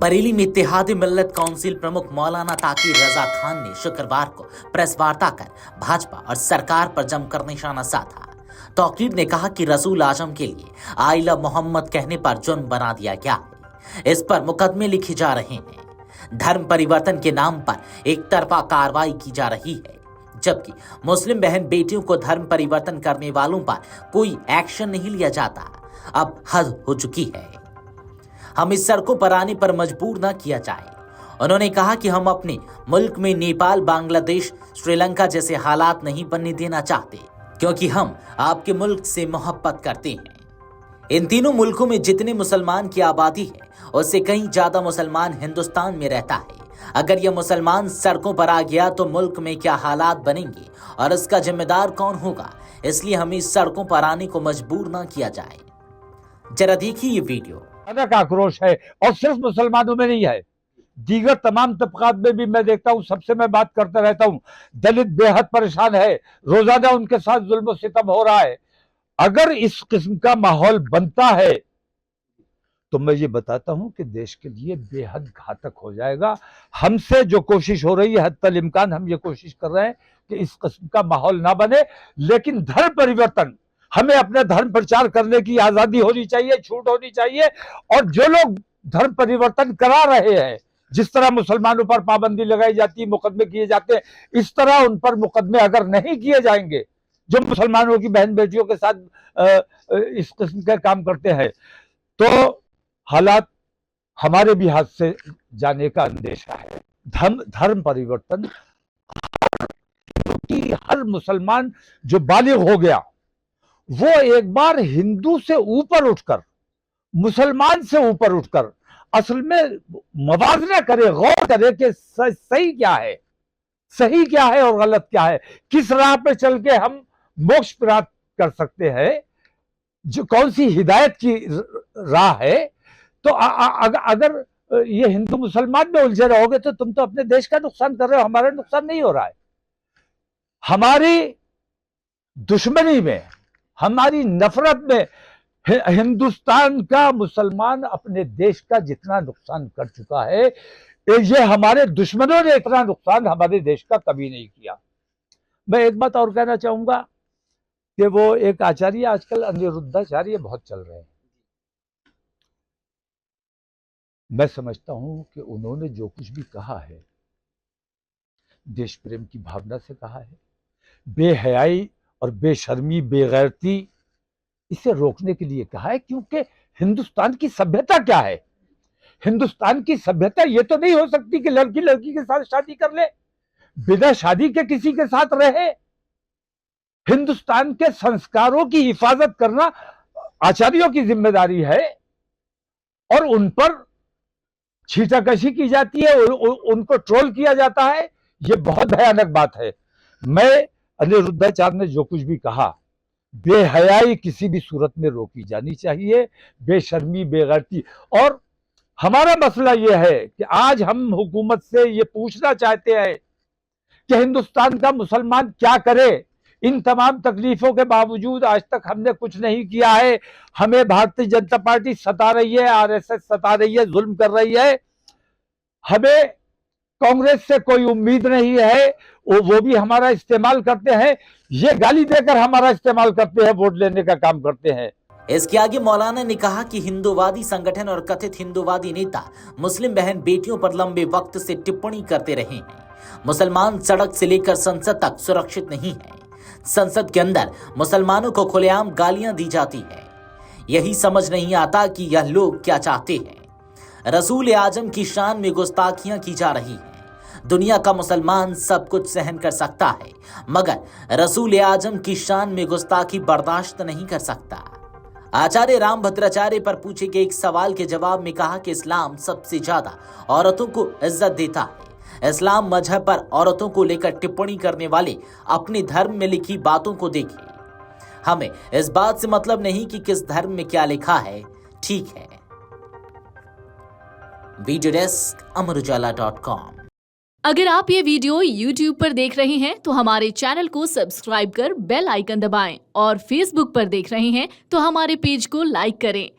बरेली में इत्तेहादी मिल्लत काउंसिल प्रमुख मौलाना ताकिर रजा खान ने शुक्रवार को प्रेस वार्ता कर भाजपा और सरकार पर जमकर निशाना साधा। ताकिर ने कहा कि रसूल आजम के लिए आई लव मोहम्मद कहने पर जुर्म बना दिया गया है। इस पर मुकदमे लिखे जा रहे हैं। धर्म परिवर्तन के नाम पर एक तरफा कार्रवाई की जा रही है, जबकि मुस्लिम बहन बेटियों को धर्म परिवर्तन करने वालों पर कोई एक्शन नहीं लिया जाता। अब हद हो चुकी है, हम इस सड़कों पर आने पर मजबूर न किया जाए। उन्होंने कहा कि हम अपने मुल्क में नेपाल, बांग्लादेश, श्रीलंका जैसे हालात नहीं बनने देना चाहते, क्योंकि हम आपके मुल्क से मोहब्बत करते हैं। इन तीनों मुल्कों में जितने मुसलमान की आबादी है, उससे कहीं ज्यादा मुसलमान हिंदुस्तान में रहता है। अगर यह मुसलमान सड़कों पर आ गया तो मुल्क में क्या हालात बनेंगे और इसका जिम्मेदार कौन होगा। इसलिए हमें इस सड़कों पर आने को मजबूर न किया जाए। जरा देखिए ये वीडियो। का आक्रोश है और सिर्फ मुसलमानों में नहीं है, दीगर तमाम तबकात में भी मैं देखता हूं। सबसे मैं बात करता रहता हूं। दलित बेहद परेशान है, रोजाना उनके साथ जुल्म सितम हो रहा है। अगर इस किस्म का माहौल बनता है तो मैं ये बताता हूं कि देश के लिए बेहद घातक हो जाएगा। हमसे जो कोशिश हो रही है, हद इम्कान हम ये कोशिश कर रहे हैं कि इस किस्म का माहौल ना बने। लेकिन धर्म परिवर्तन, हमें अपना धर्म प्रचार करने की आजादी होनी चाहिए, छूट होनी चाहिए। और जो लोग धर्म परिवर्तन करा रहे हैं, जिस तरह मुसलमानों पर पाबंदी लगाई जाती है, मुकदमे किए जाते हैं, इस तरह उन पर मुकदमे अगर नहीं किए जाएंगे जो मुसलमानों की बहन बेटियों के साथ इस किस्म का काम करते हैं, तो हालात हमारे भी हाथ से जाने का अंदेशा है। धर्म परिवर्तन, हर मुसलमान जो बालिग हो गया वो एक बार हिंदू से ऊपर उठकर, मुसलमान से ऊपर उठकर असल में मवाजना करे, गौर करे कि सही क्या है, सही क्या है और गलत क्या है, किस राह पे चल के हम मोक्ष प्राप्त कर सकते हैं, जो कौन सी हिदायत की राह है। तो अगर ये हिंदू मुसलमान में उलझे रहोगे तो तुम तो अपने देश का नुकसान कर रहे हो, हमारा नुकसान नहीं हो रहा है। हमारी दुश्मनी में, हमारी नफरत में हिंदुस्तान का मुसलमान अपने देश का जितना नुकसान कर चुका है, ये हमारे दुश्मनों ने इतना नुकसान हमारे देश का कभी नहीं किया। मैं एक बात और कहना चाहूंगा कि वो एक आचार्य आजकल अनिरुद्धाचार्य बहुत चल रहे हैं। मैं समझता हूं कि उन्होंने जो कुछ भी कहा है देश प्रेम की भावना से कहा है। बेहयाई और बेशर्मी, बेगैरती, इसे रोकने के लिए कहा है, क्योंकि हिंदुस्तान की सभ्यता क्या है? हिंदुस्तान की सभ्यता ये तो नहीं हो सकती कि लड़की लड़की के साथ शादी कर ले, बिना शादी के किसी के साथ रहे। हिंदुस्तान के संस्कारों की हिफाजत करना आचार्यों की जिम्मेदारी है और उन पर छीटाकशी की जाती है, उनको ट्रोल किया जाता है। यह बहुत भयानक बात है। मैं अनिरुद्धाचार्य ने जो कुछ भी कहा, बेहयाई किसी भी सूरत में रोकी जानी चाहिए, बेशर्मी, बेगैरती। और हमारा मसला यह है कि आज हम हुकूमत से ये पूछना चाहते हैं कि हिंदुस्तान का मुसलमान क्या करे। इन तमाम तकलीफों के बावजूद आज तक हमने कुछ नहीं किया है। हमें भारतीय जनता पार्टी सता रही है, आरएसएस सता रही है, जुल्म कर रही है। हमें कांग्रेस से कोई उम्मीद नहीं है, वो भी हमारा इस्तेमाल करते हैं, ये गाली देकर हमारा इस्तेमाल करते हैं, वोट लेने का काम करते हैं। इसके आगे मौलाना ने कहा कि हिंदूवादी संगठन और कथित हिंदूवादी नेता मुस्लिम बहन बेटियों पर लंबे वक्त से टिप्पणी करते रहे हैं। मुसलमान सड़क से लेकर संसद तक सुरक्षित नहीं है। संसद के अंदर मुसलमानों को खुलेआम गालियां दी जाती है। यही समझ नहीं आता कि यह लोग क्या चाहते हैं। रसूल आजम की शान में गुस्ताखियां की जा रही हैं। दुनिया का मुसलमान सब कुछ सहन कर सकता है, मगर रसूल आजम की शान में गुस्ताखी बर्दाश्त नहीं कर सकता। आचार्य राम भद्राचार्य पर पूछे गए एक सवाल के जवाब में कहा कि इस्लाम सबसे ज्यादा औरतों को इज्जत देता है। इस्लाम मजहब पर औरतों को लेकर टिप्पणी करने वाले अपने धर्म में लिखी बातों को देखें। हमें इस बात से मतलब नहीं कि किस धर्म में क्या लिखा है, ठीक है। वीडियो डेस्क अमरुजाला.com। अगर आप ये वीडियो YouTube पर देख रहे हैं तो हमारे चैनल को सब्सक्राइब कर बेल आइकन दबाएं और Facebook पर देख रहे हैं तो हमारे पेज को लाइक करें।